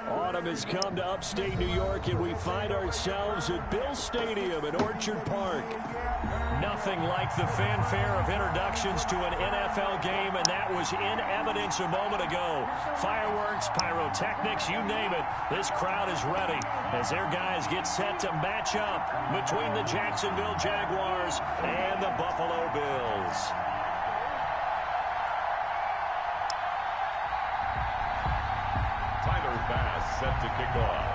Autumn has come to upstate New York, and we find ourselves at Bill Stadium in Orchard Park. Nothing like the fanfare of introductions to an NFL game, and that was in evidence a moment ago. Fireworks, pyrotechnics, you name it. This crowd is ready as their guys get set to match up between the Jacksonville Jaguars and the Buffalo Bills. Set to kick off.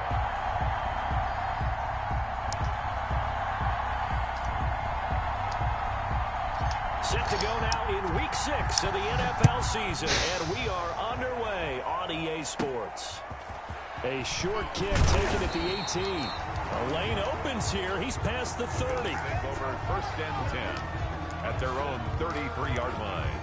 Set to go now in Week 6 of the NFL season, and we are underway on EA Sports. A short kick taken at the 18. A lane opens here. He's past the 30. Over 1st and 10 at their own 33-yard line.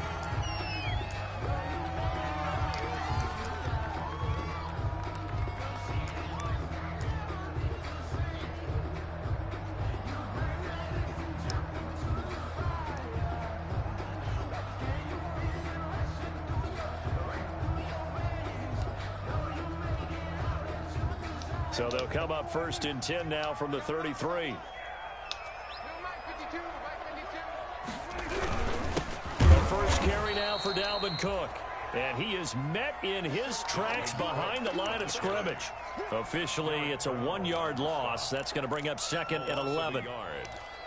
So they'll come up 1st and 10 now from the 33. The first carry now for Dalvin Cook. And he is met in his tracks behind the line of scrimmage. Officially, it's a 1-yard loss. That's going to bring up 2nd and 11.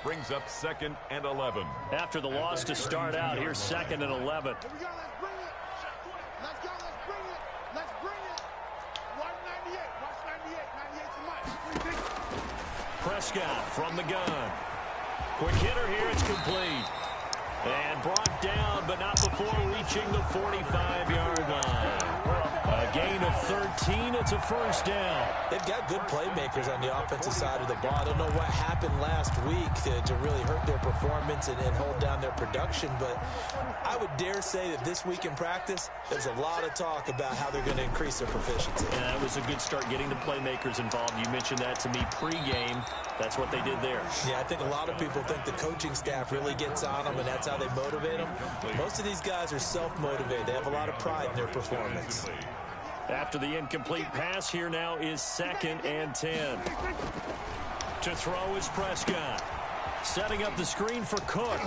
Brings up 2nd and 11. After the loss to start out, here's 2nd and 11. Prescott from the gun. Quick hitter here. It's complete. And brought down, but not before reaching the 45-yard line. A gain of 13. It's a 1st down. They've got good playmakers on the offensive side of the ball. I don't know what happened last week to really hurt their performance and hold down their production, but I would dare say that this week in practice, there's a lot of talk about how they're going to increase their proficiency. And that was a good start getting the playmakers involved. You mentioned that to me pregame. That's what they did there. Yeah, I think a lot of people think the coaching staff really gets on them, and that's how they motivate them. Most of these guys are self-motivated. They have a lot of pride in their performance. After the incomplete pass, here now is 2nd and 10. To throw is Prescott. Setting up the screen for Cook.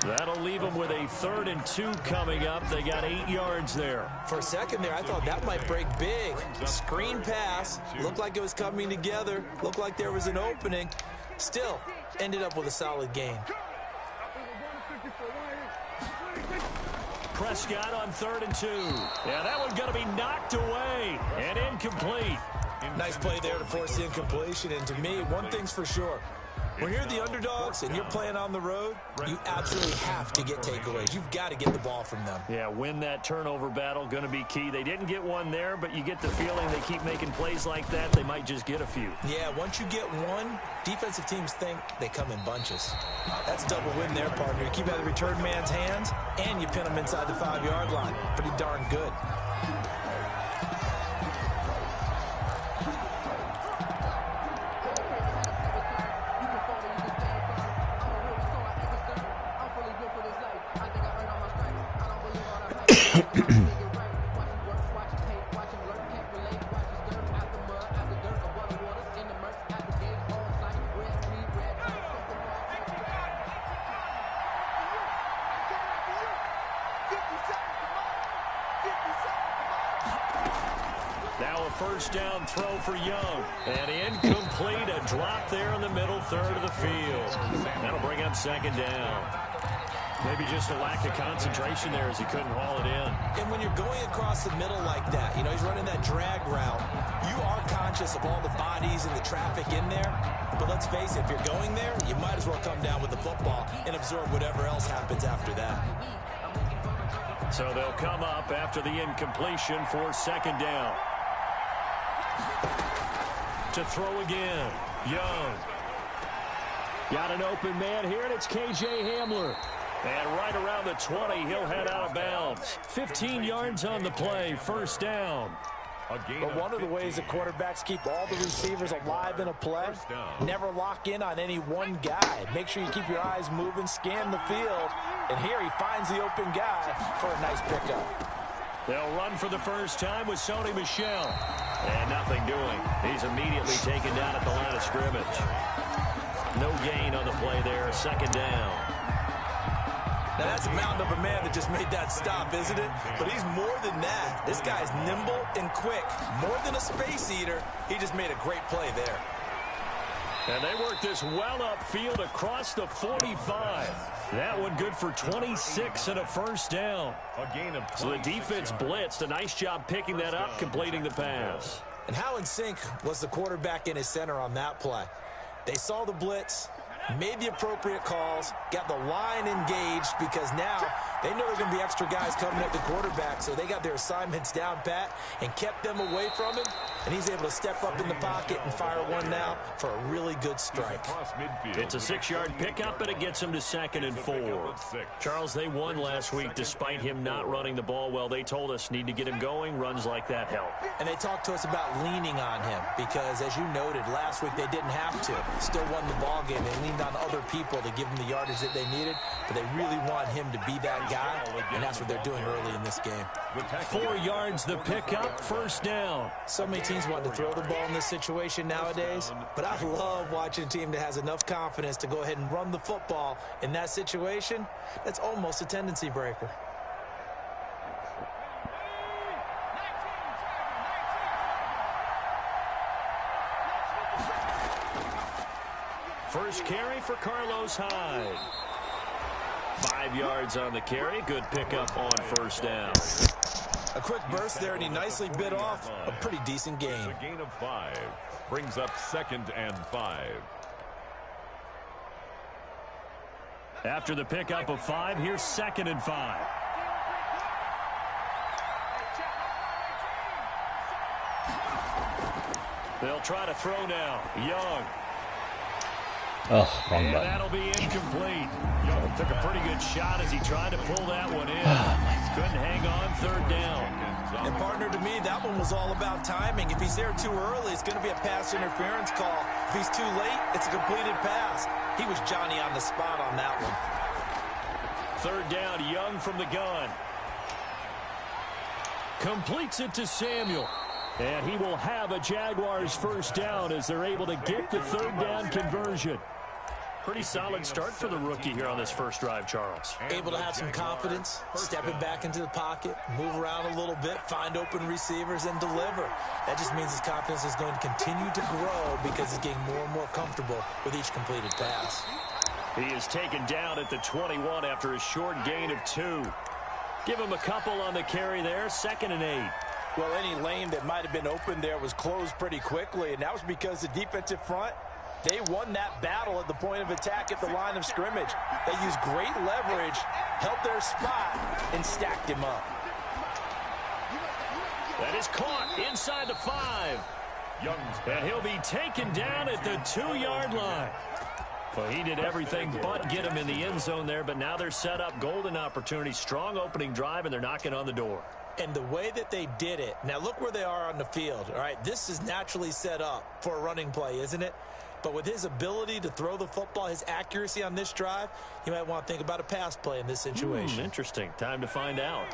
That'll leave them with a 3rd and 2 coming up. They got 8 yards there. For a second there, I thought that might break big. Screen pass. Looked like it was coming together. Looked like there was an opening. Still, ended up with a solid gain. Prescott on 3rd and 2. Yeah, that one's going to be knocked away and incomplete. Nice play there to force the incompletion. And to me, one thing's for sure. When you're the underdogs and you're playing on the road, you absolutely have to get takeaways. You've got to get the ball from them. Yeah, win that turnover battle, going to be key. They didn't get one there, but you get the feeling they keep making plays like that, they might just get a few. Yeah, once you get one, defensive teams think they come in bunches. That's a double win there, partner. You keep out of the return man's hands, and you pin them inside the 5-yard line. Pretty darn good. Now a 1st down throw for Young. And incomplete, a drop there in the middle 3rd of the field. That'll bring up 2nd down. Maybe just a lack of concentration there as he couldn't haul it in. And when you're going across the middle like that, you know, he's running that drag route, you are conscious of all the bodies and the traffic in there. But let's face it, if you're going there, you might as well come down with the football and absorb whatever else happens after that. So they'll come up after the incompletion for 2nd down. To throw again, Young. Got an open man here, and it's K.J. Hamler. And right around the 20, he'll head out of bounds. 15 yards on the play, 1st down. But one of the ways that quarterbacks keep all the receivers alive in a play, never lock in on any one guy. Make sure you keep your eyes moving, scan the field. And here he finds the open guy for a nice pickup. They'll run for the first time with Sony Michel. And nothing doing. He's immediately taken down at the line of scrimmage. No gain on the play there. Second down. Now, that's a mountain of a man that just made that stop, isn't it? But he's more than that. This guy's nimble and quick. More than a space eater. He just made a great play there. And they work this well upfield across the 45. That one good for 26 and a first down. So the defense blitzed. A nice job picking that up, completing the pass. And how in sync was the quarterback in his center on that play? They saw the blitz, made the appropriate calls, got the line engaged because now they know there's going to be extra guys coming at the quarterback, so they got their assignments down pat and kept them away from him, and he's able to step up in the pocket and fire one now for a really good strike. It's a 6-yard pickup, and it gets him to 2nd and 4. Charles, they won last week despite him not running the ball well. They told us need to get him going. Runs like that help. And they talked to us about leaning on him because, as you noted, last week they didn't have to. Still won the ball game. They leaned on other people to give them the yardage that they needed, but they really want him to be that guy, and that's what they're doing early in this game. 4 yards the pickup, first down. So many teams want to throw the ball in this situation nowadays, but I love watching a team that has enough confidence to go ahead and run the football in that situation. That's almost a tendency breaker. First carry for Carlos Hyde. 5 yards on the carry. Good pickup on first down. A quick burst there, and he nicely bit off a pretty decent gain. A gain of 5 brings up 2nd and 5. After the pickup of 5, here's 2nd and 5. They'll try to throw now. Young. Oh, wrong and button. that'll be incomplete. Young took a pretty good shot as he tried to pull that one in. Couldn't hang on, 3rd down. And partner, to me, that one was all about timing. If he's there too early, it's going to be a pass interference call. If he's too late, it's a completed pass. He was Johnny on the spot on that one. 3rd down, Young from the gun. Completes it to Samuel. And he will have a Jaguars first down as they're able to get the 3rd down conversion. Pretty solid start for the rookie here on this first drive, Charles. Able to have some confidence, stepping back into the pocket, move around a little bit, find open receivers, and deliver. That just means his confidence is going to continue to grow because he's getting more and more comfortable with each completed pass. He is taken down at the 21 after a short gain of 2. Give him a couple on the carry there, 2nd and 8. Well, any lane that might have been open there was closed pretty quickly, and that was because the defensive front, they won that battle at the point of attack at the line of scrimmage. They used great leverage, held their spot, and stacked him up. That is caught inside the 5. And he'll be taken down at the 2-yard line. Well, he did everything but get him in the end zone there, but now they're set up. Golden opportunity, strong opening drive, and they're knocking on the door. And the way that they did it, now look where they are on the field. All right, this is naturally set up for a running play, isn't it? But with his ability to throw the football, his accuracy on this drive, you might want to think about a pass play in this situation. Interesting. Time to find out.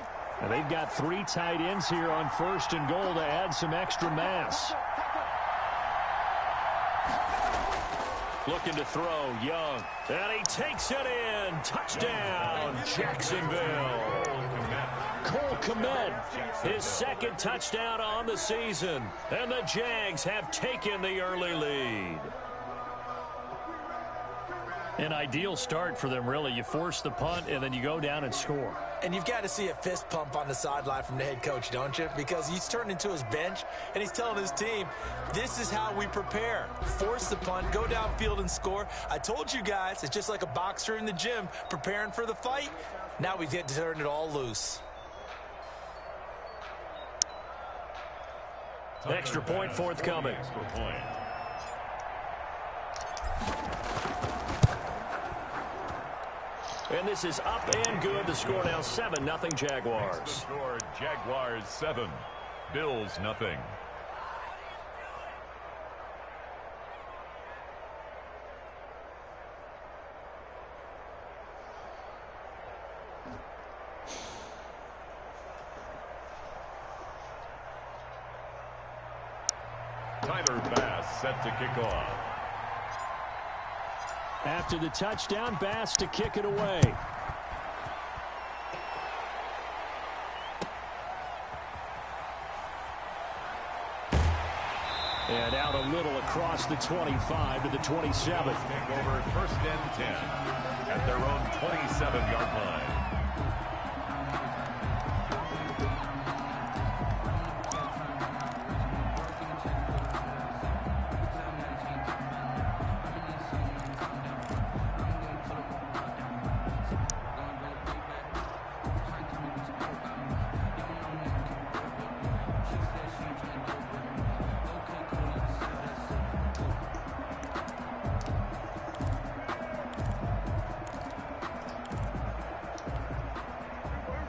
Now they've got 3 tight ends here on 1st and goal to add some extra mass. Looking to throw, Young. And he takes it in. Touchdown, Jacksonville. Cole Kmet, his 2nd touchdown on the season. And the Jags have taken the early lead. An ideal start for them, really. You force the punt, and then you go down and score. And you've got to see a fist pump on the sideline from the head coach, don't you? Because he's turned into his bench, and he's telling his team, this is how we prepare. Force the punt, go downfield and score. I told you guys, it's just like a boxer in the gym preparing for the fight. Now we get to turn it all loose. Extra point forthcoming. And this is up and good. The score now 7-0 Jaguars. Score Jaguars 7, Bills 0. Tyler Bass set to kick off. After the touchdown, Bass to kick it away. And out a little across the 25 to the 27. Take over 1st and 10 at their own 27-yard line.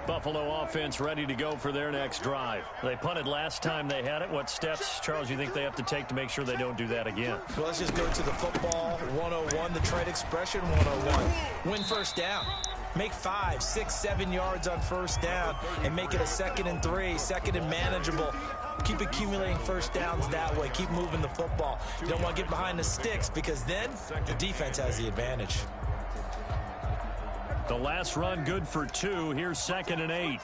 Buffalo offense ready to go for their next drive. They punted last time they had it. What steps, Charles, you think they have to take to make sure they don't do that again? Well, let's just go to the football 101, the trade expression 101. Win first down. Make 5, 6, 7 yards on first down and make it a 2nd and 3, 2nd and manageable. Keep accumulating first downs that way. Keep moving the football. You don't want to get behind the sticks because then the defense has the advantage. The last run good for 2. Here's 2nd and 8.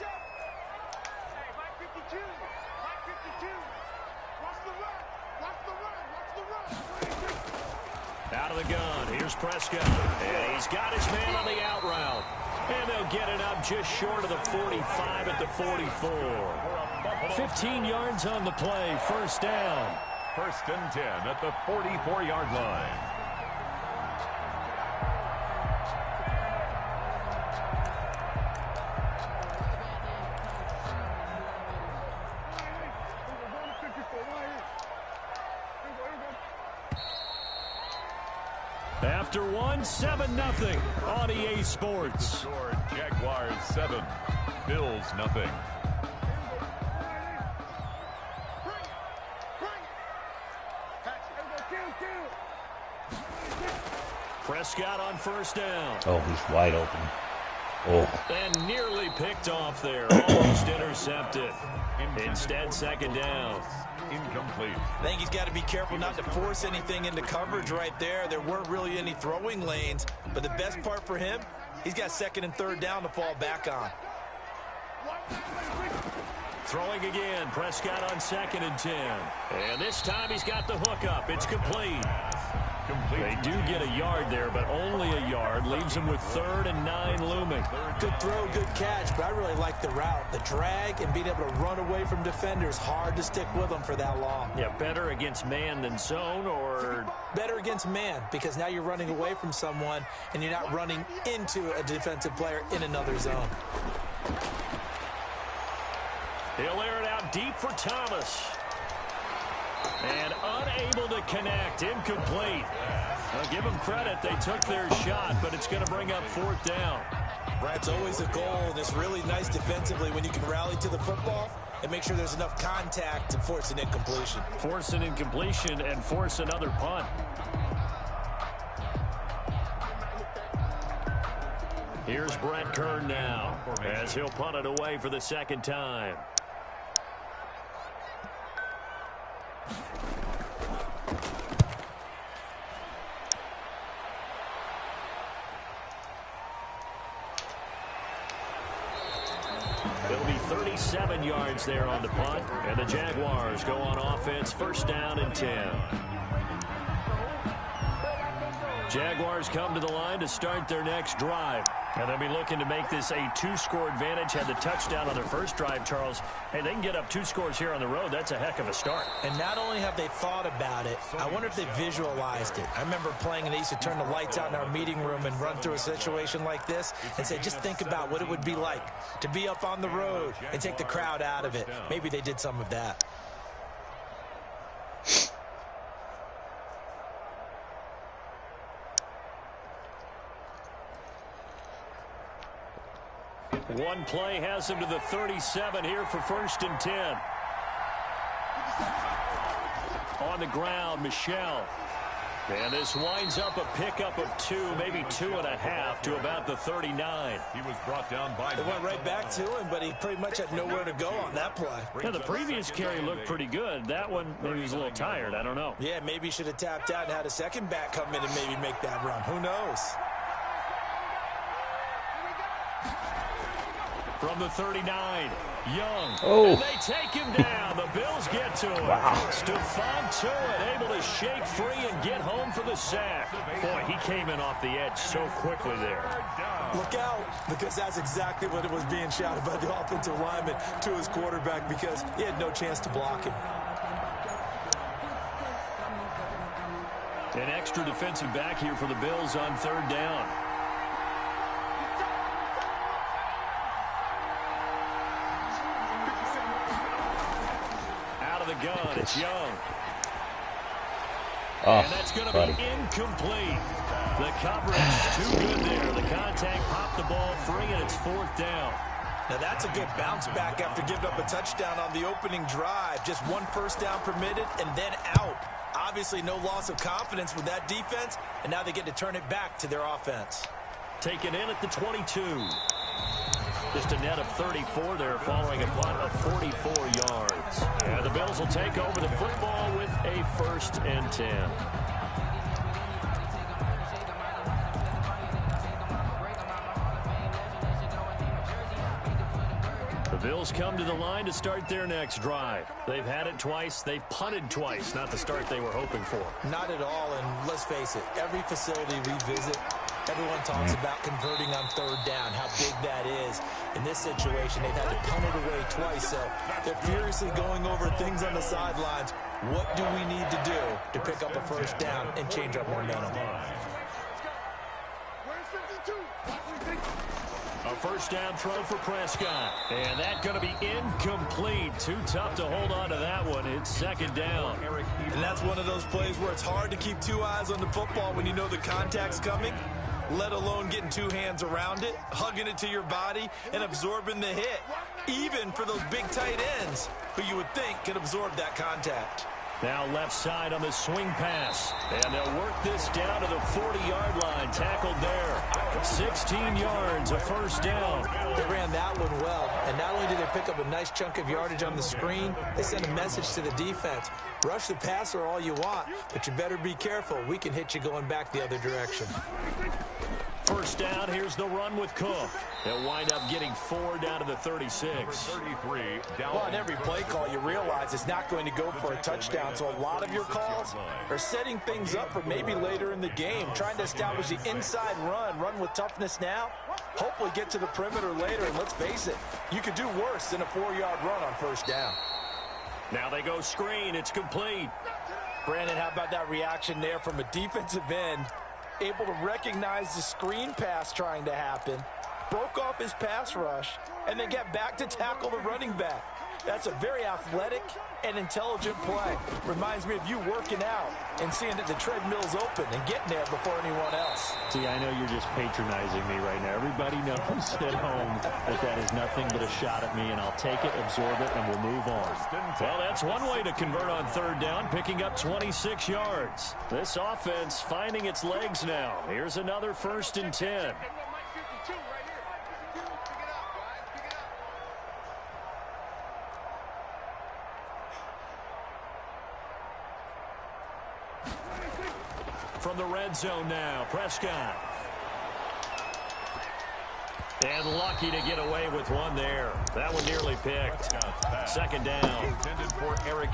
Out of the gun. Here's Prescott. And he's got his man on the out route. And they'll get it up just short of the 45 at the 44. 15 yards on the play. First down. 1st and 10 at the 44-yard line. After 7-0 on EA Sports. Jaguars 7, Bills nothing. Prescott on first down. Oh, he's wide open. Oh. And nearly picked off there. Almost intercepted. Instead, 2nd down. Incomplete. I think he's got to be careful not to force anything into coverage right there. There weren't really any throwing lanes, but the best part for him, he's got 2nd and 3rd down to fall back on. Throwing again. Prescott on 2nd and 10. And this time he's got the hook up. It's complete. They do get a yard there, but only a yard. Leaves them with 3rd and 9 looming. Good throw, good catch, but I really like the route. The drag and being able to run away from defenders, hard to stick with them for that long. Yeah, better against man than zone, or? Better against man, because now you're running away from someone and you're not running into a defensive player in another zone. He'll air it out deep for Thomas. And unable to connect. Incomplete. I'll give them credit. They took their shot, but it's going to bring up 4th down. That's always a goal, and it's really nice defensively when you can rally to the football and make sure there's enough contact to force an incompletion. Force an incompletion and force another punt. Here's Brett Kern now as he'll punt it away for the 2nd time. It'll be 37 yards there on the punt, and the Jaguars go on offense, 1st down and 10. Jaguars come to the line to start their next drive. And they'll be looking to make this a 2-score advantage. Had the touchdown on their first drive, Charles. Hey, they can get up 2 scores here on the road. That's a heck of a start. And not only have they thought about it, I wonder if they visualized it. I remember playing, and they used to turn the lights out in our meeting room and run through a situation like this and say, just think about what it would be like to be up on the road and take the crowd out of it. Maybe they did some of that. One play has him to the 37 here for 1st and 10. On the ground, Michel. And this winds up a pickup of 2, maybe 2.5 to about the 39. He was brought down by... They went right back to him, but he pretty much had nowhere to go on that play. Yeah, the previous carry looked pretty good. That one, maybe he was a little tired. I don't know. Yeah, maybe he should have tapped out and had a second back come in and maybe make that run. Who knows? From the 39, Young. Oh. And they take him down. The Bills get to him. Wow. Stephon Tuitt able to shake free and get home for the sack. Boy, he came in off the edge so quickly there. Look out, because that's exactly what it was being shouted by the offensive lineman to his quarterback, because he had no chance to block him. An extra defensive back here for the Bills on 3rd down. The gun, it's Young. Oh, and that's going to be incomplete. The coverage too good there. The contact popped the ball free, and it's 4th down. Now that's a good bounce back after giving up a touchdown on the opening drive. Just 1 first down permitted and then out. Obviously no loss of confidence with that defense, and now they get to turn it back to their offense. Taken in at the 22. Just a net of 34 there following a punt of 44 yards. And the Bills will take over the football with a 1st and 10. The Bills come to the line to start their next drive. They've had it twice. They've punted twice. Not the start they were hoping for. Not at all, and let's face it, every facility we visit, everyone talks about converting on 3rd down, how big that is. In this situation, they've had to punt it away twice, so they're furiously going over things on the sidelines. What do we need to do to pick up a 1st down and change our momentum? A 1st down throw for Prescott. And that's going to be incomplete. Too tough to hold on to that one. It's 2nd down. And that's one of those plays where it's hard to keep 2 eyes on the football when you know the contact's coming, let alone getting 2 hands around it, hugging it to your body, and absorbing the hit. Even for those big tight ends who you would think can absorb that contact. Now left side on the swing pass. And they'll work this down to the 40-yard line. Tackled there. 16 yards, a 1st down. They ran that one well. And not only did they pick up a nice chunk of yardage on the screen, they sent a message to the defense. Rush the passer all you want, but you better be careful. We can hit you going back the other direction. 1st down, here's the run with Cook. They'll wind up getting 4 down to the 36. 33 down. Well, on every play call, you realize it's not going to go for a touchdown, so a lot of your calls are setting things up for maybe later in the game, trying to establish the inside run with toughness now, hopefully get to the perimeter later, and let's face it, you could do worse than a 4-yard run on 1st down. Now they go screen, it's complete. Brandon, how about that reaction there from a defensive end? Able to recognize the screen pass trying to happen, broke off his pass rush, and then get back to tackle the running back. That's a very athletic and intelligent play. Reminds me of you working out and seeing that the treadmill's open and getting there before anyone else. See, I know you're just patronizing me right now. Everybody knows at home that is nothing but a shot at me, and I'll take it, absorb it, and we'll move on. Well, that's one way to convert on 3rd down, picking up 26 yards. This offense finding its legs now. Here's another 1st and 10. From the red zone now, Prescott. And lucky to get away with one there. That one nearly picked. 2nd down.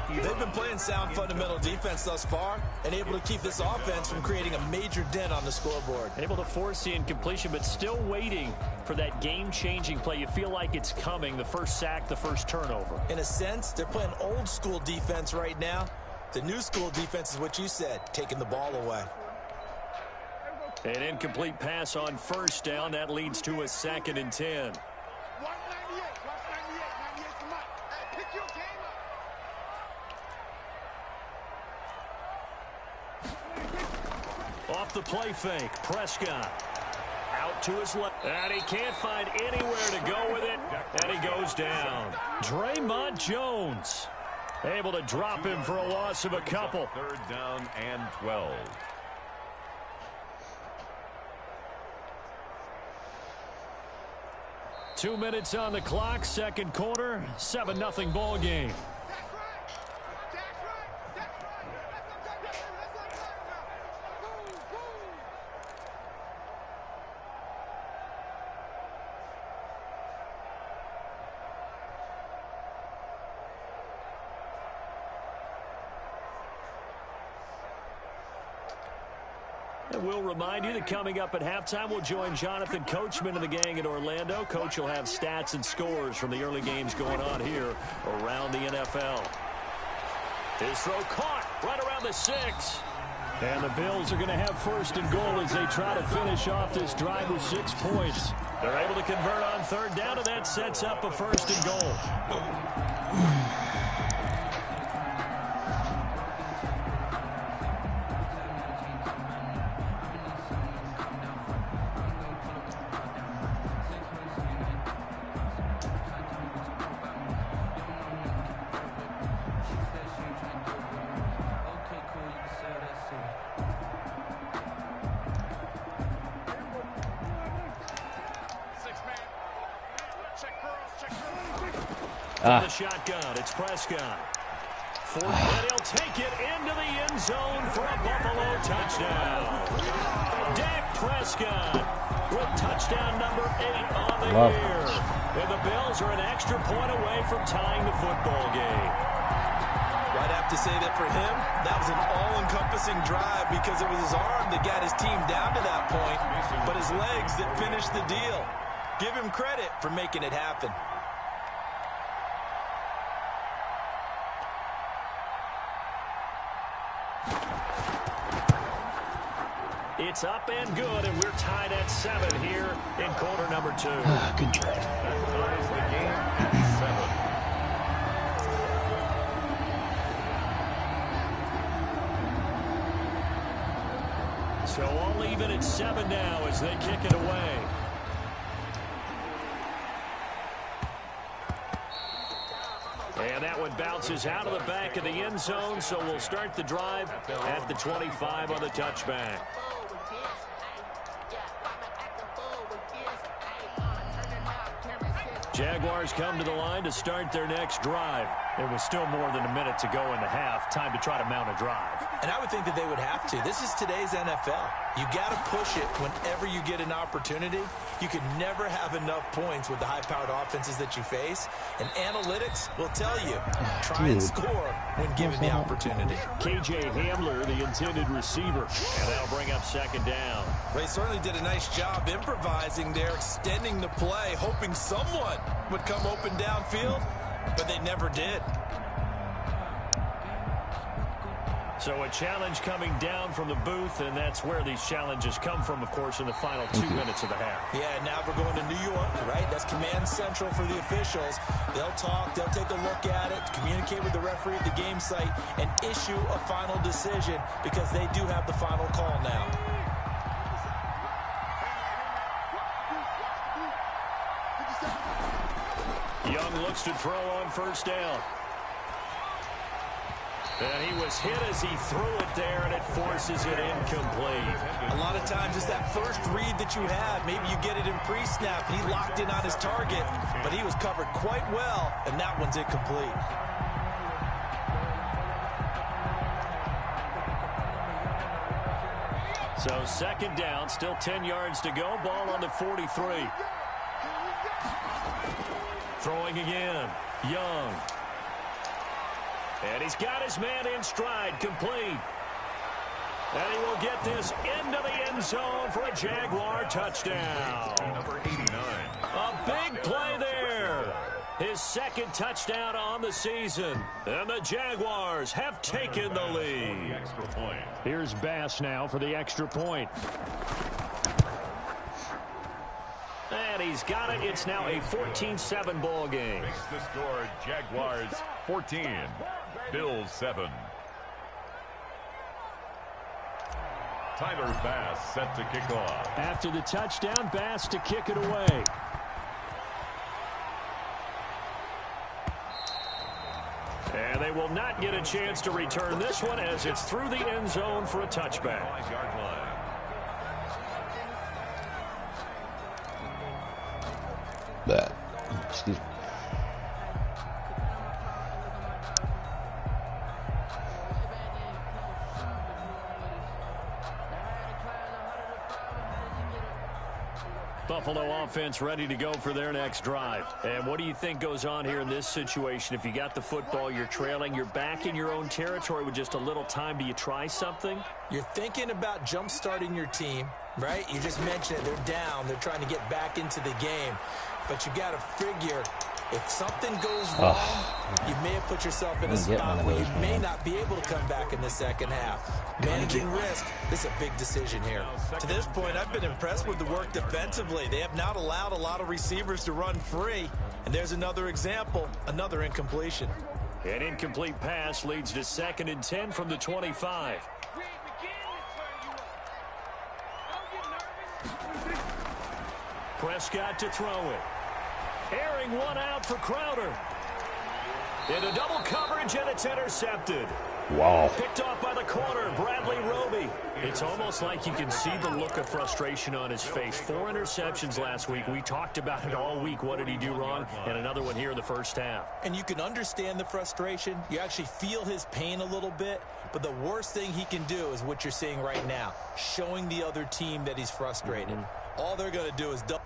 They've been playing sound fundamental defense thus far and able to keep this offense from creating a major dent on the scoreboard. Able to force the incompletion, but still waiting for that game-changing play. You feel like it's coming, the 1st sack, the 1st turnover. In a sense, they're playing old school defense right now. The new school defense is what you said, taking the ball away. An incomplete pass on 1st down. That leads to a 2nd and 10. Off the play fake, Prescott. Out to his left. And he can't find anywhere to go with it. And he goes down. Draymond Jones able to drop him for a loss of a couple. 3rd down and 12. 2 minutes on the clock, second quarter, 7-0 ball game. And we'll remind you that coming up at halftime, we'll join Jonathan Coachman and the gang in Orlando. Coach will have stats and scores from the early games going on here around the NFL. His throw caught right around the 6. And the Bills are going to have first and goal as they try to finish off this drive with 6 points. They're able to convert on third down, and that sets up a first and goal. The shotgun, it's Prescott. And he'll take it into the end zone for a Buffalo touchdown. Dak Prescott with touchdown number 8 on the year. And the Bills are an extra point away from tying the football game. I'd have to say that for him, that was an all-encompassing drive because it was his arm that got his team down to that point, but his legs that finished the deal. Give him credit for making it happen. It's up and good, and we're tied at 7 here in quarter number 2. Good try. That ties the game at 7. So all even at 7 now as they kick it away. And that one bounces out of the back of the end zone, so we'll start the drive at the 25 on the touchback. Jaguars come to the line to start their next drive. There was still more than a minute to go in the half. Time to try to mount a drive. And I would think that they would have to. This is today's NFL. You got to push it whenever you get an opportunity. You can never have enough points with the high-powered offenses that you face. And analytics will tell you, try and score when given the opportunity. KJ Hamler, the intended receiver. And that'll bring up second down. They certainly did a nice job improvising there, extending the play, hoping someone would come open downfield, but they never did. So a challenge coming down from the booth, and that's where these challenges come from, of course, in the final 2 minutes of the half. Yeah, now we're going to New York, right? That's command central for the officials. They'll talk, they'll take a look at it, communicate with the referee at the game site, and issue a final decision because they do have the final call now. Young looks to throw on first down. And he was hit as he threw it there, and it forces it incomplete. A lot of times it's that first read that you have. Maybe you get it in pre-snap. He locked in on his target, but he was covered quite well, and that one's incomplete. So second down, still 10 yards to go. Ball on the 43. Throwing again. Young. And he's got his man in stride, complete. And he will get this into the end zone for a Jaguar touchdown. Number 89. A big play there. His second touchdown on the season. And the Jaguars have taken the lead. Extra point. Here's Bass now for the extra point. And he's got it. It's now a 14-7 ball game. Makes the score Jaguars 14, Bills 7. Tyler Bass set to kick off. After the touchdown, Bass to kick it away. And they will not get a chance to return this one as it's through the end zone for a touchback. 5-yard line. That. Excuse me. Buffalo offense ready to go for their next drive. And what do you think goes on here in this situation? If you got the football, you're trailing, you're back in your own territory with just a little time. Do you try something? You're thinking about jump-starting your team, right? You just mentioned it. They're down. They're trying to get back into the game. But you got to figure, if something goes wrong, you may have put yourself in a spot where you may not be able to come back in the second half. Managing risk, this is a big decision here. To this point, I've been impressed with the work defensively. They have not allowed a lot of receivers to run free. And there's another example, another incompletion. An incomplete pass leads to 2nd and 10 from the 25. Prescott to throw it. Airing one out for Crowder. Into double coverage, and it's intercepted. Wow. Picked off by the corner, Bradley Roby. It's almost like you can see the look of frustration on his face. 4 interceptions last week. We talked about it all week. What did he do wrong? And another one here in the first half. And you can understand the frustration. You actually feel his pain a little bit. But the worst thing he can do is what you're seeing right now, showing the other team that he's frustrated. All they're going to do is double.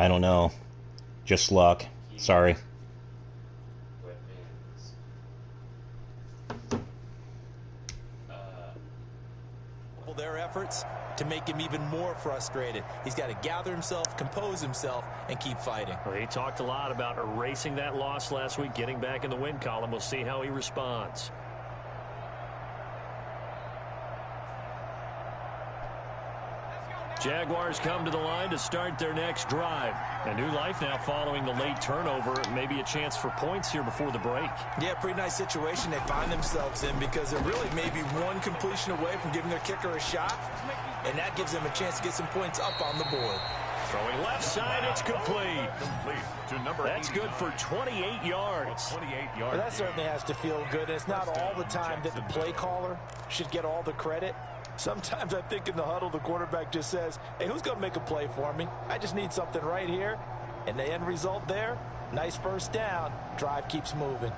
I don't know. Just luck. Sorry. Their efforts to make him even more frustrated. He's got to gather himself, compose himself, and keep fighting. Well, he talked a lot about erasing that loss last week, getting back in the win column. We'll see how he responds. Jaguars come to the line to start their next drive. A new life now following the late turnover. Maybe a chance for points here before the break. Yeah, pretty nice situation they find themselves in because they're really maybe one completion away from giving their kicker a shot, and that gives them a chance to get some points up on the board. Throwing left side, it's complete. That's good for 28 yards. Well, that certainly has to feel good. And it's not all the time that the play caller should get all the credit. Sometimes I think in the huddle, the quarterback just says, hey, who's going to make a play for me? I just need something right here. And the end result there, nice first down. Drive keeps moving.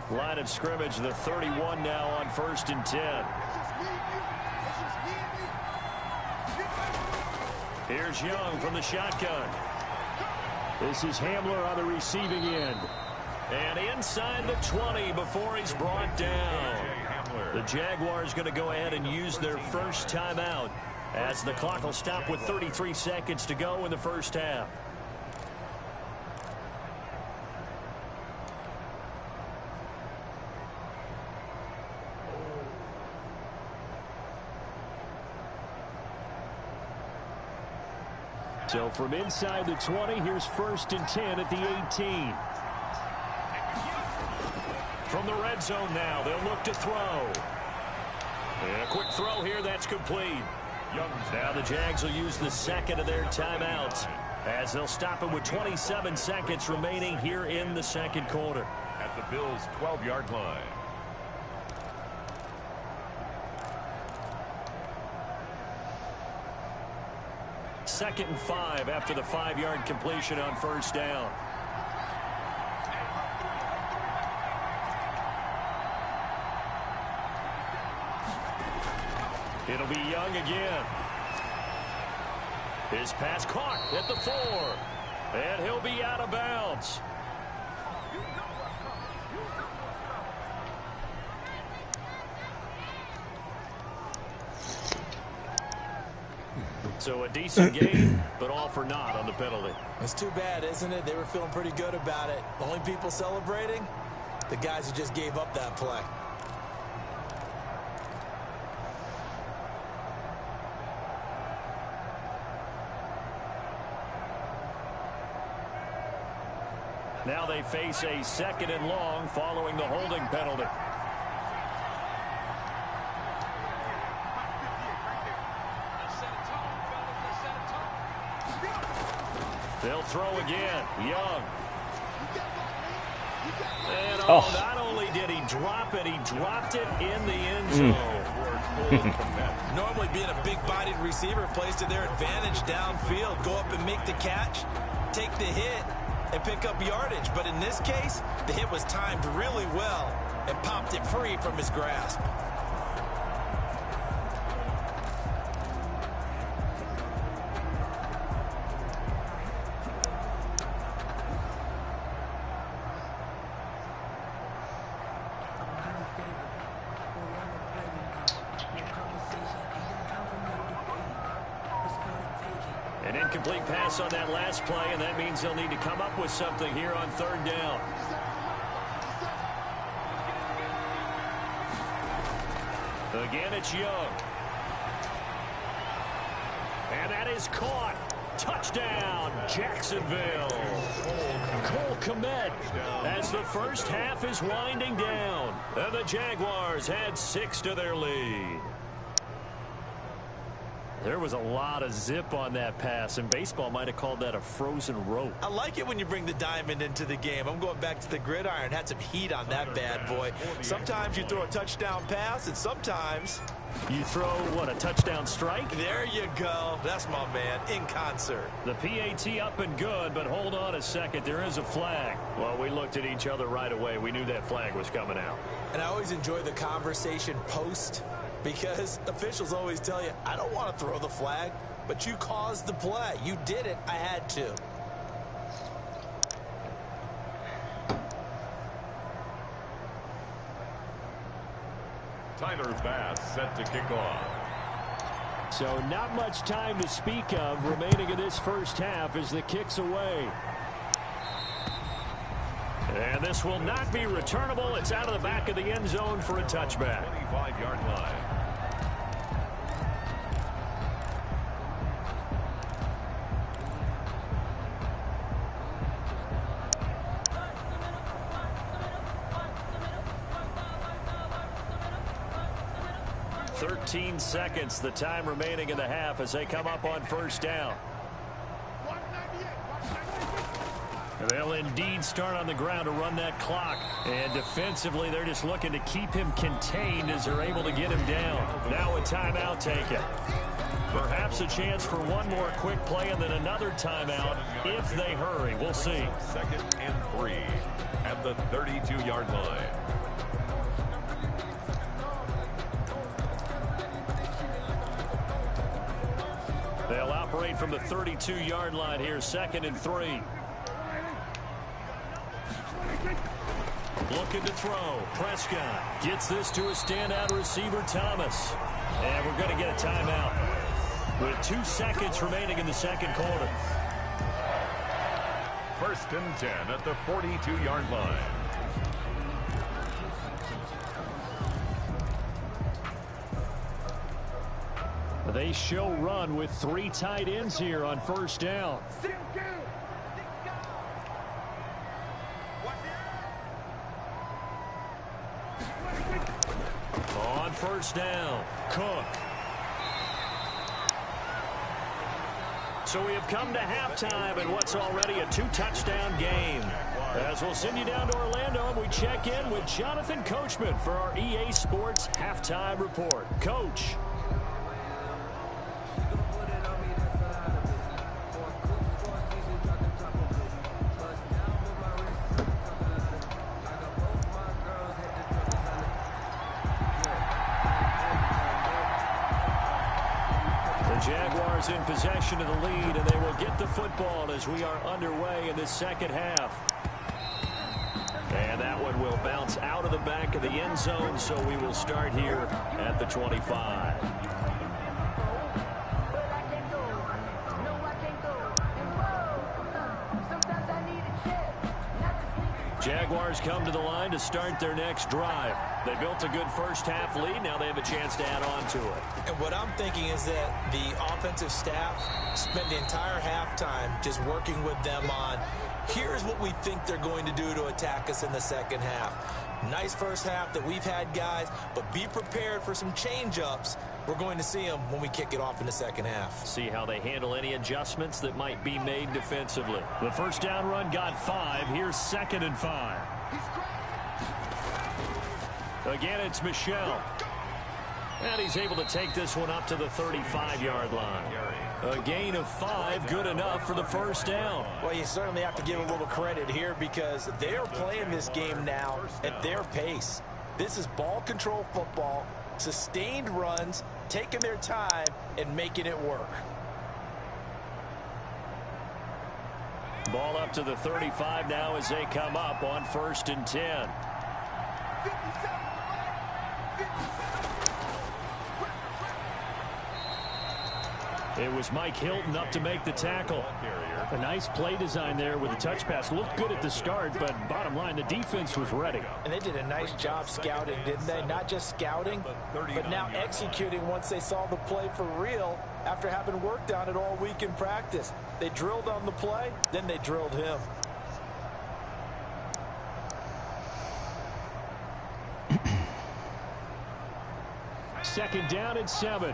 Line of scrimmage, the 31 now on 1st and 10. Here's Young from the shotgun. This is Hamler on the receiving end. And inside the 20 before he's brought down. The Jaguars going to go ahead and use their first timeout as the clock will stop with 33 seconds to go in the first half. So from inside the 20, here's 1st and 10 at the 18. From the red zone now, they'll look to throw. And a quick throw here, that's complete. Now the Jags will use the second of their timeouts as they'll stop it with 27 seconds remaining here in the second quarter. At the Bills' 12-yard line. Second and 5 after the 5-yard completion on first down. It'll be Young again. His pass caught at the 4. And he'll be out of bounds. So a decent game, but all for naught on the penalty. It's too bad, isn't it? They were feeling pretty good about it. The only people celebrating, the guys who just gave up that play. Now they face a 2nd and long following the holding penalty. They'll throw again. Young. And not only did he drop it, he dropped it in the end zone. Normally being a big-bodied receiver plays to their advantage downfield. Go up and make the catch, take the hit, and pick up yardage. But in this case, the hit was timed really well and popped it free from his grasp. An incomplete pass on that last play, and that means they'll need to come up with something here on 3rd down. Again, it's Young. And that is caught. Touchdown, Jacksonville. Cole Kmet as the first half is winding down. And the Jaguars had 6 to their lead. There was a lot of zip on that pass, and baseball might have called that a frozen rope. I like it when you bring the diamond into the game. I'm going back to the gridiron. Had some heat on that bad boy. Sometimes you throw a touchdown pass, and sometimes you throw, what, a touchdown strike? There you go. That's my man, in concert. The PAT up and good, but hold on a second. There is a flag. Well, we looked at each other right away. We knew that flag was coming out. And I always enjoy the conversation post, because officials always tell you, I don't want to throw the flag, but you caused the play. You did it. I had to. Tyler Bass set to kick off. So not much time to speak of remaining in this first half as the kick's away. And this will not be returnable. It's out of the back of the end zone for a touchback. 25-yard line. Seconds, the time remaining in the half as they come up on 1st down. They'll indeed start on the ground to run that clock. And defensively, they're just looking to keep him contained as they're able to get him down. Now a timeout taken. Perhaps a chance for one more quick play and then another timeout if they hurry. We'll see. 2nd and 3 at the 32-yard line. They'll operate from the 32-yard line here, 2nd and 3. Looking to throw. Prescott gets this to a standout receiver, Thomas. And we're going to get a timeout with 2 seconds remaining in the 2nd quarter. 1st and 10 at the 42-yard line. They show run with 3 tight ends here on 1st down. On 1st down, Cook. So we have come to halftime in what's already a 2-touchdown game. As we'll send you down to Orlando, and we check in with Jonathan Coachman for our EA Sports Halftime Report. Coach. Jaguars in possession of the lead, and they will get the football as we are underway in the 2nd half. And that one will bounce out of the back of the end zone, so we will start here at the 25. Jaguars come to the line to start their next drive. They built a good first-half lead. Now they have a chance to add on to it. And what I'm thinking is that the offensive staff spent the entire halftime just working with them on, here's what we think they're going to do to attack us in the second half. Nice first half that we've had, guys, but be prepared for some change-ups. We're going to see them when we kick it off in the second half. See how they handle any adjustments that might be made defensively. The first down run got 5. Here's 2nd and 5. Again, it's Michel. And he's able to take this one up to the 35-yard line. A gain of 5, good enough for the first down. Well, you certainly have to give a little credit here because they are playing this game now at their pace. This is ball control football, sustained runs, taking their time, and making it work. Ball up to the 35 now as they come up on 1st and 10. It was Mike Hilton up to make the tackle. A nice play design there with the touch pass. Looked good at the start, but bottom line, the defense was ready. And they did a nice job scouting, didn't they? Not just scouting, but now executing once they saw the play for real after having worked on it all week in practice. They drilled on the play, then they drilled him. Second down and 7.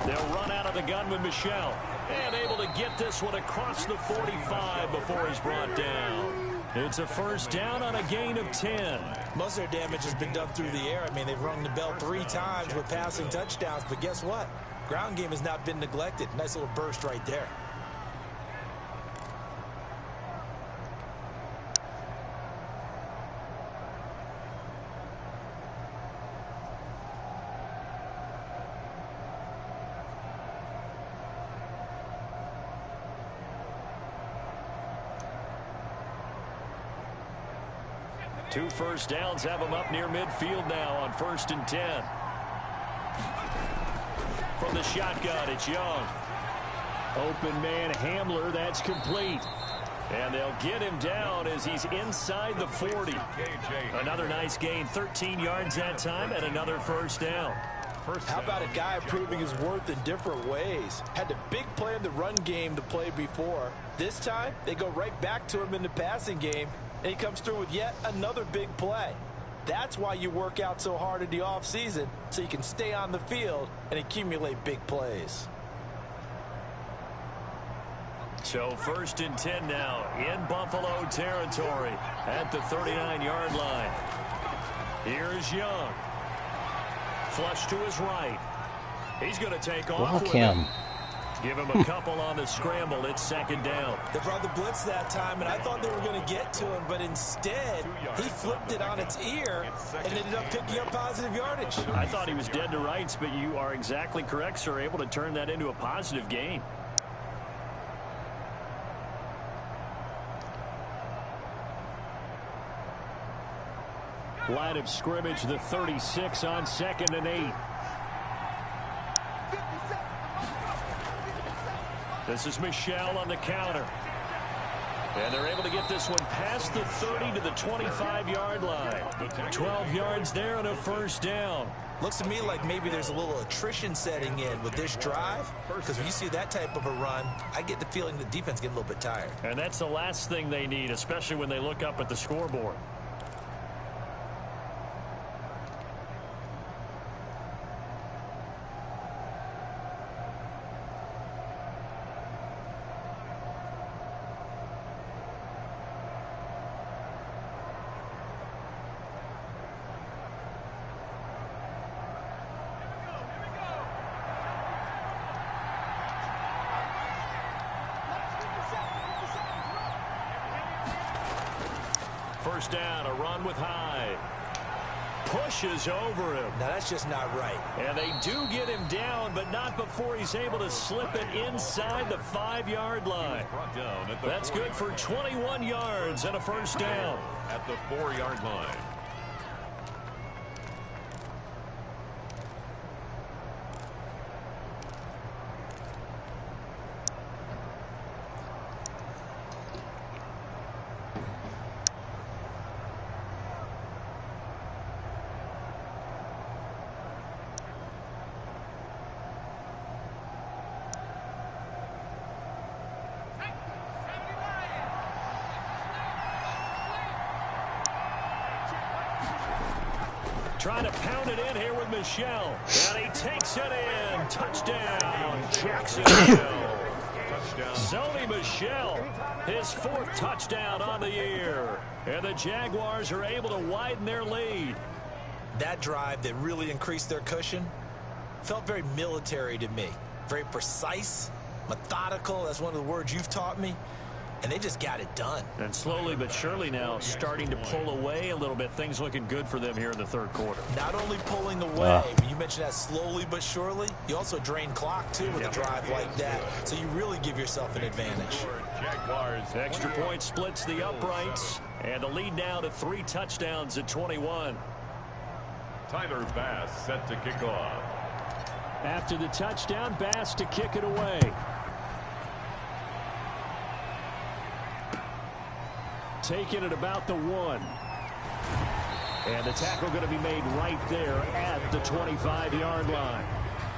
They'll run out of the gun with Michel. And able to get this one across the 45 before he's brought down. It's a first down on a gain of 10. Most of their damage has been done through the air. I mean, they've rung the bell 3 times with passing touchdowns. But guess what? Ground game has not been neglected. Nice little burst right there. Two first downs have them up near midfield now on 1st and 10. From the shotgun, it's Young. Open man Hamler, that's complete. And they'll get him down as he's inside the 40. Another nice gain, 13 yards that time, and another first down. How about a guy proving his worth in different ways? Had the big play in the run game to play before. This time, they go right back to him in the passing game, and he comes through with yet another big play. That's why you work out so hard in the offseason, so you can stay on the field and accumulate big plays. So 1st and 10 now in Buffalo territory at the 39-yard line. Here's Young. Flush to his right. He's going to take off. Block him. Give him a couple on the scramble. It's 2nd down. They brought the blitz that time, and I thought they were going to get to him, but instead, he flipped it on its ear and ended up picking up positive yardage. I thought he was dead to rights, but you are exactly correct, sir. Able to turn that into a positive gain. Line of scrimmage, the 36 on 2nd and 8. This is Michel on the counter. And they're able to get this one past the 30 to the 25-yard line. 12 yards there and a first down. Looks to me like maybe there's a little attrition setting in with this drive, because when you see that type of a run, I get the feeling the defense getting a little bit tired. And that's the last thing they need, especially when they look up at the scoreboard. First down, a run with Hyde. Pushes over him. Now, that's just not right. And they do get him down, but not before he's able to slip it inside the 5-yard line. That's good for 21 yards and a first down. At the 4-yard line. trying to pound it in here with Michel. And he takes it in. Touchdown, Jacksonville. Sony Michel, his 4th touchdown on the year. And the Jaguars are able to widen their lead. That drive that really increased their cushion felt very military to me. Very precise, methodical. That's one of the words you've taught me. And they just got it done. And slowly but surely now starting to pull away a little bit. Things looking good for them here in the 3rd quarter. Not only pulling away, but you mentioned that slowly but surely. You also drain clock, too, with a drive like that. So you really give yourself an advantage. Jaguars. Extra point splits the uprights. And the lead now to 3 touchdowns at 21. Tyler Bass set to kick off. After the touchdown, Bass to kick it away. Taking it about the 1. And the tackle going to be made right there at the 25-yard line.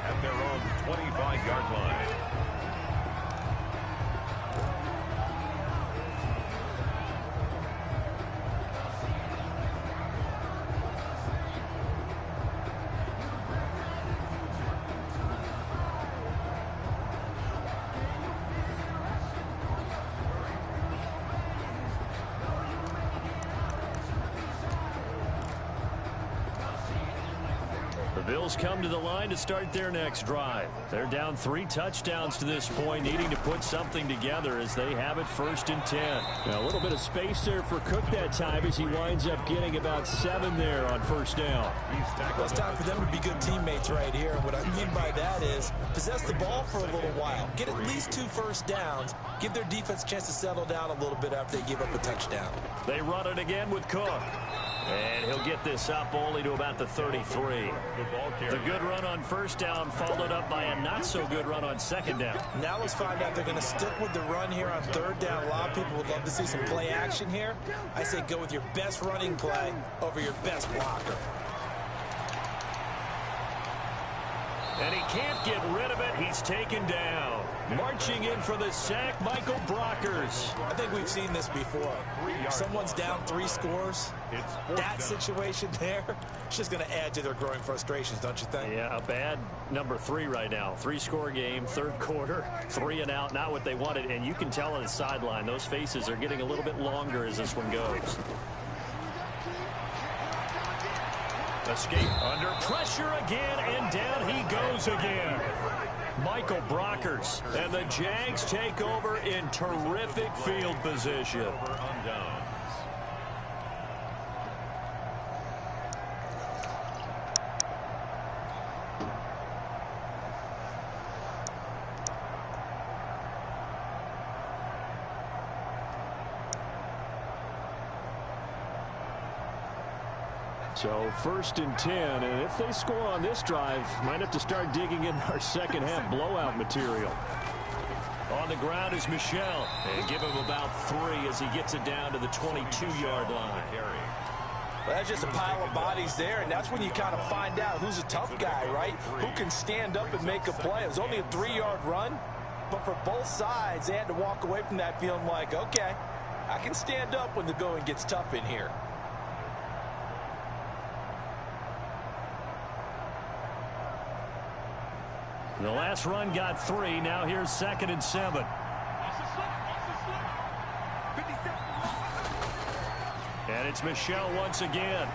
At their own 25-yard line. Bills come to the line to start their next drive. They're down 3 touchdowns to this point, needing to put something together as they have it 1st and 10. Now, a little bit of space there for Cook that time as he winds up getting about 7 there on 1st down. Well, it's time for them to be good teammates right here. And what I mean by that is possess the ball for a little while. Get at least 2 first downs. Give their defense a chance to settle down a little bit after they give up a touchdown. They run it again with Cook. And he'll get this up only to about the 33. The good run on 1st down followed up by a not-so-good run on 2nd down. Now let's find out if they're going to stick with the run here on 3rd down. A lot of people would love to see some play action here. I say go with your best running play over your best blocker. And he can't get rid of it. He's taken down. Marching in for the sack, Michael Brockers. I think we've seen this before. Someone's down 3 scores. That situation there, it's just going to add to their growing frustrations, don't you think? Yeah, a bad number 3 right now. 3-score game, 3rd quarter, 3 and out, not what they wanted. And you can tell on the sideline, those faces are getting a little bit longer as this one goes. Escape under pressure again, and down he goes again. Michael Brockers, and the Jags take over in terrific field position. So 1st and 10, and if they score on this drive, might have to start digging in our 2nd half blowout material. On the ground is Michel, and give him about 3 as he gets it down to the 22-yard line. Well, that's just a pile of bodies there, and that's when you kind of find out who's a tough guy, right? Who can stand up and make a play. It was only a 3-yard run, but for both sides, they had to walk away from that feeling like, okay, I can stand up when the going gets tough in here. The last run got 3. Now here's 2nd and 7. And it's Michel once again.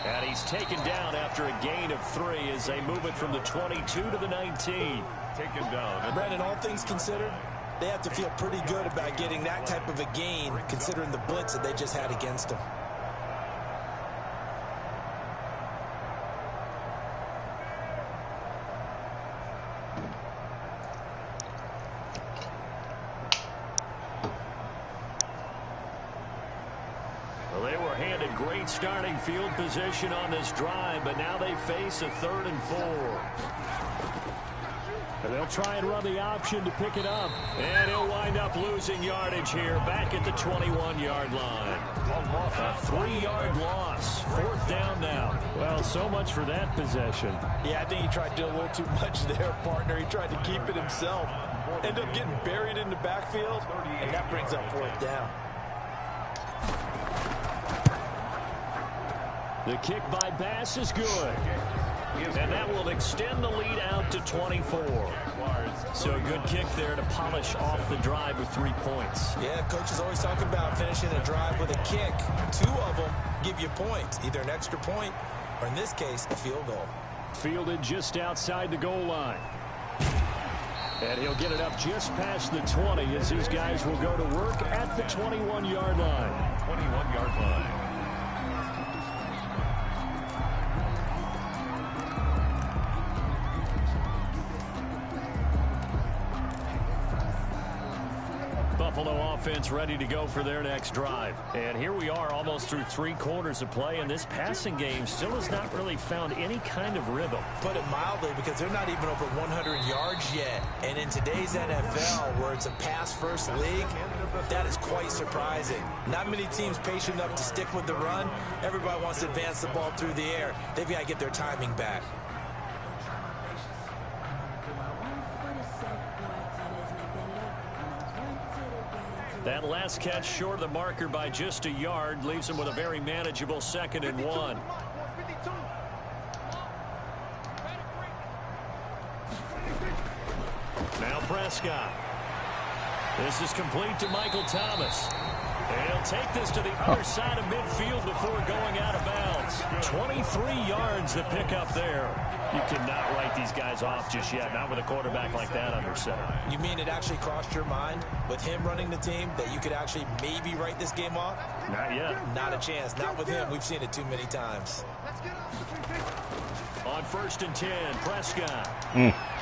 And he's taken down after a gain of 3 as they move it from the 22 to the 19. Taken down. Brandon, all things considered, they have to feel pretty good about getting that type of a gain considering the blitz that they just had against them. Great starting field position on this drive, but now they face a 3rd and 4. And they'll try and run the option to pick it up. And he'll wind up losing yardage here back at the 21-yard line. A 3-yard loss. 4th down now. Well, so much for that possession. Yeah, I think he tried to do a little too much there, partner. He tried to keep it himself. Ended up getting buried in the backfield, and that brings up 4th down. The kick by Bass is good. And that will extend the lead out to 24. So a good kick there to polish off the drive with 3 points. Yeah, coach is always talking about finishing a drive with a kick. 2 of them give you points, either an extra point or, in this case, a field goal. Fielded just outside the goal line. And he'll get it up just past the 20 as these guys will go to work at the 21-yard line. 21-yard line. Buffalo offense ready to go for their next drive. And here we are almost through 3 quarters of play, and this passing game still has not really found any kind of rhythm. Put it mildly, because they're not even over 100 yards yet. And in today's NFL, where it's a pass-first league, that is quite surprising. Not many teams patient enough to stick with the run. Everybody wants to advance the ball through the air. They've got to get their timing back. That last catch short of the marker by just a yard leaves him with a very manageable 2nd and 1. Now Prescott. This is complete to Michael Thomas. And he'll take this to the other side of midfield before going out of bounds. 23 yards the pickup there. You cannot write these guys off just yet, not with a quarterback like that under center. You mean it actually crossed your mind with him running the team that you could actually maybe write this game off? Not yet. Not a chance. Not with him. We've seen it too many times. On 1st and 10, Prescott.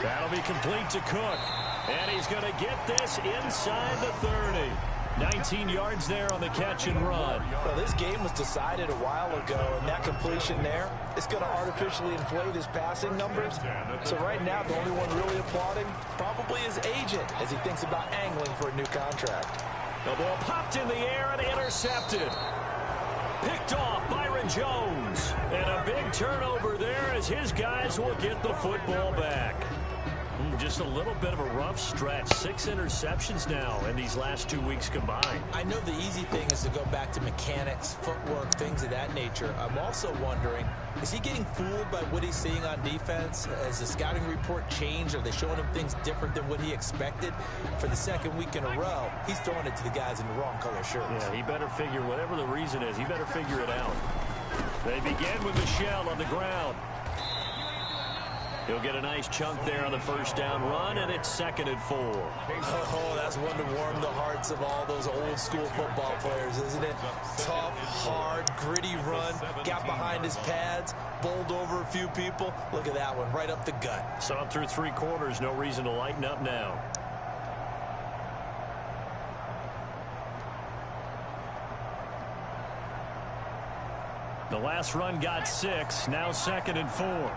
That'll be complete to Cook. And he's going to get this inside the 30. 19 yards there on the catch and run. Well, this game was decided a while ago, and that completion there, it's going to artificially inflate his passing numbers. So right now, the only one really applauding probably his agent as he thinks about angling for a new contract. The ball popped in the air and intercepted. Picked off Byron Jones. And a big turnover there as his guys will get the football back. Just a little bit of a rough stretch. 6 interceptions now in these last 2 weeks combined. I know the easy thing is to go back to mechanics, footwork, things of that nature. I'm also wondering, is he getting fooled by what he's seeing on defense? Has the scouting report changed? Are they showing him things different than what he expected? For the 2nd week in a row, he's throwing it to the guys in the wrong color shirts. Yeah, he better figure, whatever the reason is, he better figure it out. They begin with Michel on the ground. He'll get a nice chunk there on the 1st down run, and it's 2nd and 4. Oh, that's one to warm the hearts of all those old-school football players, isn't it? Tough, hard, gritty run, got behind his pads, bowled over a few people. Look at that one, right up the gut. So through 3 quarters, no reason to lighten up now. The last run got 6, now 2nd and 4.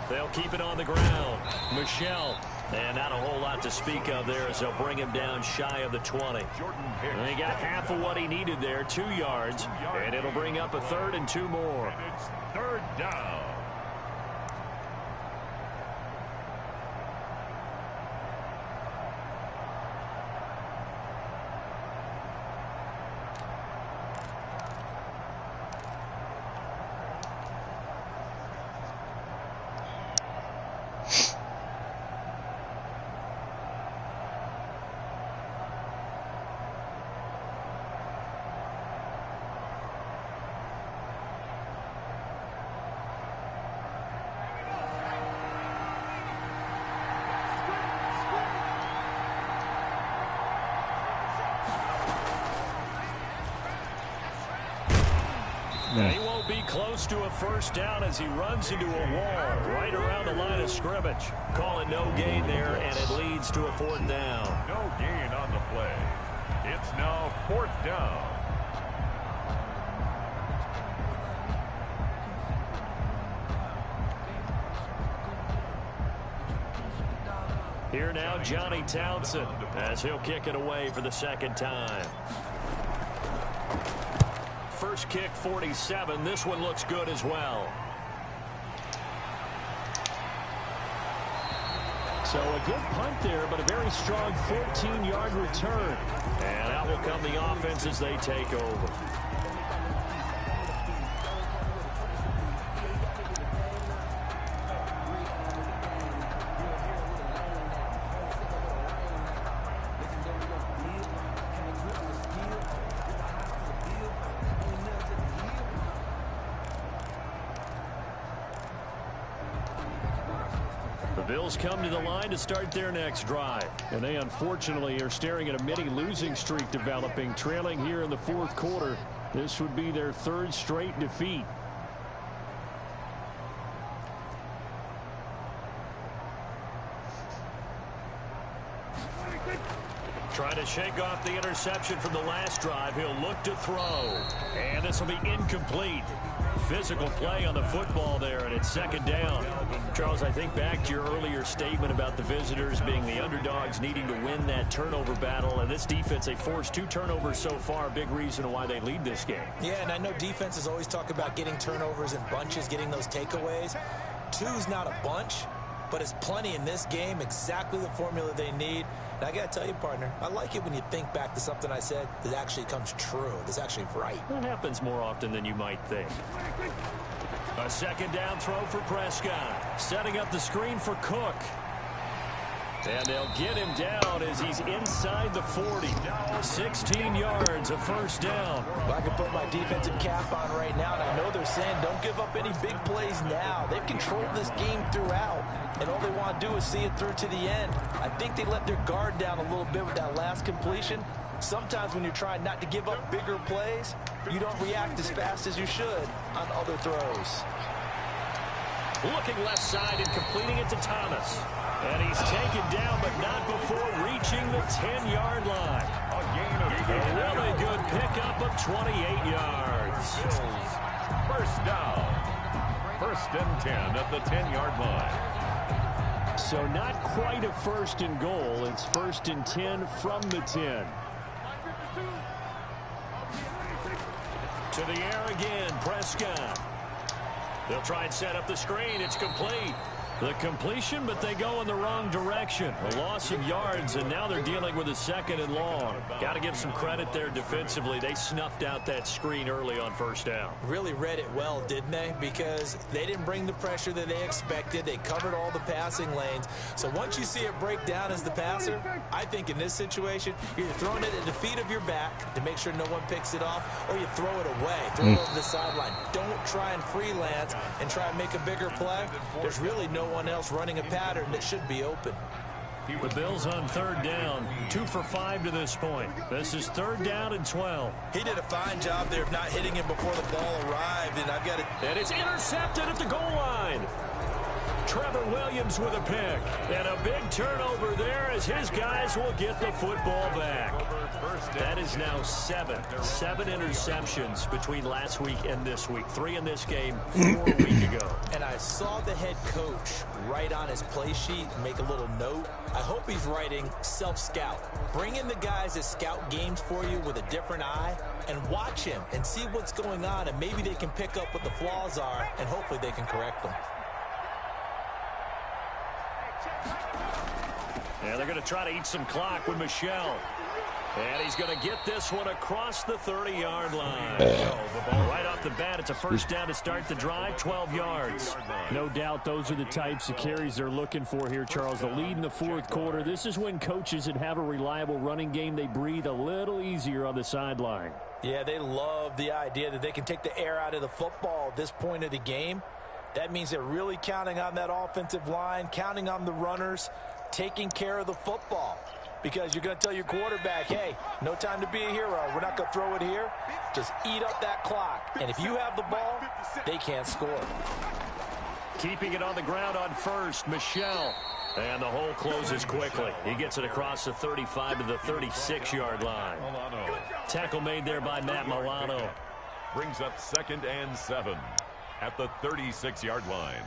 They'll keep it on the ground. Michel. And not a whole lot to speak of there as they'll bring him down shy of the 20. And he got half of what he needed there, 2 yards. And it'll bring up a 3rd and 2 more. And it's 3rd down. And he won't be close to a 1st down as he runs into a wall right around the line of scrimmage. Call it no gain there, and it leads to a 4th down. No gain on the play. It's now 4th down. Here now, Johnny Townsend, as he'll kick it away for the 2nd time. First kick, 47. This one looks good as well. So a good punt there, but a very strong 14-yard return. And out will come the offense as they take over. Bills come to the line to start their next drive. And they unfortunately are staring at a mini losing streak developing, trailing here in the fourth quarter. This would be their third straight defeat. Trying to shake off the interception from the last drive. He'll look to throw. And this will be incomplete. Physical play on the football there, and it's second down. Charles, I think back to your earlier statement about the visitors being the underdogs needing to win that turnover battle. And this defense, they forced 2 turnovers so far. A big reason why they lead this game. Yeah, and I know defenses always talk about getting turnovers in bunches, getting those takeaways. 2's not a bunch, but it's plenty in this game, exactly the formula they need. And I got to tell you, partner, I like it when you think back to something I said that actually comes true, that's actually right. That happens more often than you might think. A second down throw for Prescott. Setting up the screen for Cook. And they'll get him down as he's inside the 40. 16 yards, a first down. Well, I can put my defensive cap on right now, and I know they're saying don't give up any big plays now. They've controlled this game throughout, and all they want to do is see it through to the end. I think they let their guard down a little bit with that last completion. Sometimes when you're trying not to give up bigger plays, you don't react as fast as you should on other throws. Looking left side and completing it to Thomas. And he's taken down, but not before reaching the 10-yard line. A really good pickup of 28 yards. First down. 1st and 10 at the 10-yard line. So not quite a 1st and goal. It's 1st and 10 from the 10. To the air again, Prescott. They'll try and set up the screen. It's complete. The completion, but they go in the wrong direction. A loss of yards, and now they're dealing with a 2nd and long. Got to give some credit there defensively. They snuffed out that screen early on 1st down. Really read it well, didn't they? Because they didn't bring the pressure that they expected. They covered all the passing lanes. So once you see it break down as the passer, I think in this situation, you're throwing it at the feet of your back to make sure no one picks it off, or you throw it away, throw it over the sideline. Don't try and freelance and try and make a bigger play. There's really no one else running a pattern that should be open. The Bills on 3rd down, 2 for 5 to this point. This is 3rd down and 12. He did a fine job there of not hitting him before the ball arrived, and I've got it. And it's intercepted at the goal line. Trevor Williams with a pick. And a big turnover there as his guys will get the football back. That is now 7 interceptions between last week and this week. 3 in this game, 4 a week ago. And I saw the head coach write on his play sheet, make a little note. I hope he's writing self-scout. Bring in the guys that scout games for you with a different eye and watch him and see what's going on, and maybe they can pick up what the flaws are, and hopefully they can correct them. Yeah, they're going to try to eat some clock with Michelle. And he's going to get this one across the 30-yard line. Right off the bat, it's a first down to start the drive, 12 yards. No doubt those are the types of carries they're looking for here, Charles. The lead in the fourth quarter. This is when coaches that have a reliable running game, they breathe a little easier on the sideline. Yeah, they love the idea that they can take the air out of the football at this point of the game. That means they're really counting on that offensive line, counting on the runners, taking care of the football. Because you're going to tell your quarterback, hey, no time to be a hero. We're not going to throw it here. Just eat up that clock. And if you have the ball, they can't score. Keeping it on the ground on first, Michelle. And the hole closes quickly. He gets it across the 35 to the 36-yard line. Tackle made there by Matt Milano. Brings up 2nd and 7 at the 36-yard line.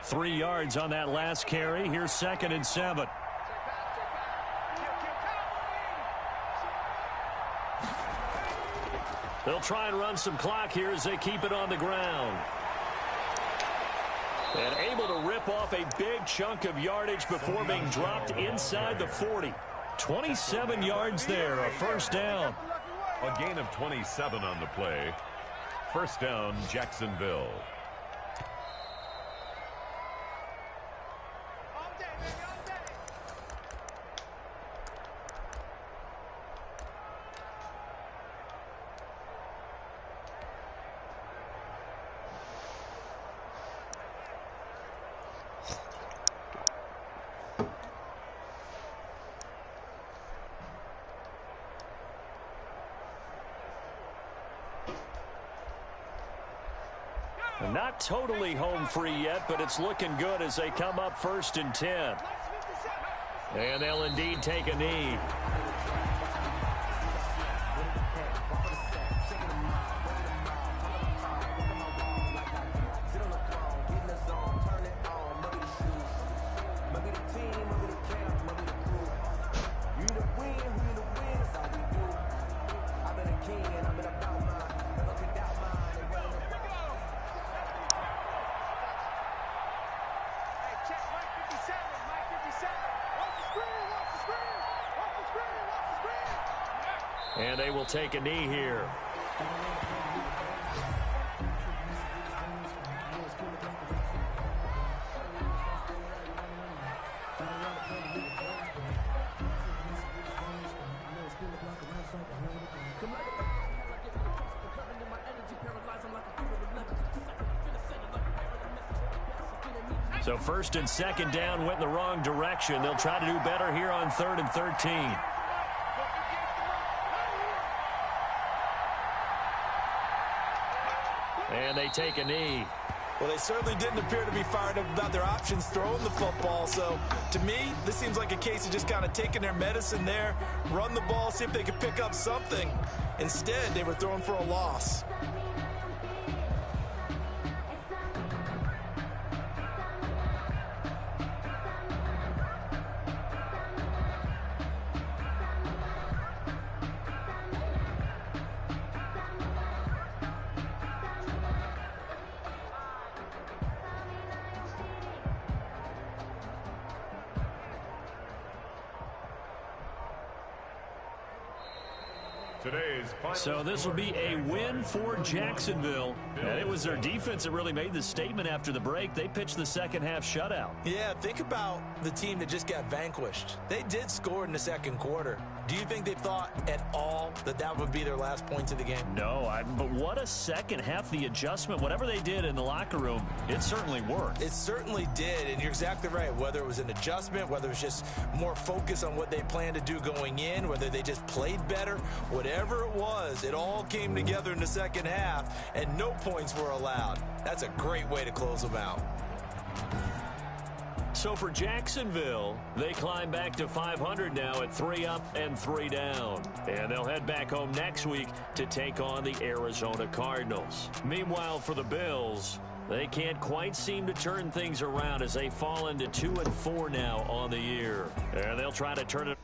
Three yards on that last carry. Here's 2nd and 7. They'll try and run some clock here as they keep it on the ground. And able to rip off a big chunk of yardage before being dropped inside the 40. 27 yards there, a first down. A gain of 27 on the play. First down, Jacksonville. Not totally home free yet, but it's looking good as they come up 1st and 10. And they'll indeed take a knee. And they will take a knee here. So 1st and 2nd down went in the wrong direction. They'll try to do better here on 3rd and 13. And they take a knee. Well, they certainly didn't appear to be fired up about their options throwing the football. So, to me, this seems like a case of just kind of taking their medicine there, run the ball, see if they could pick up something. Instead, they were throwing for a loss. So this will be a win for Jacksonville. And it was their defense that really made the statement after the break. They pitched the second half shutout. Yeah, think about the team that just got vanquished. They did score in the second quarter. Do you think they thought at all that that would be their last points of the game? No, but what a second half. The adjustment, whatever they did in the locker room, it certainly worked. It certainly did, and you're exactly right. Whether it was an adjustment, whether it was just more focus on what they planned to do going in, whether they just played better, whatever it was, it all came together in the second half, and no points were allowed. That's a great way to close them out. So for Jacksonville, they climb back to 500 now at 3 up and 3 down. And they'll head back home next week to take on the Arizona Cardinals. Meanwhile, for the Bills, they can't quite seem to turn things around as they fall into 2 and 4 now on the year. And they'll try to turn it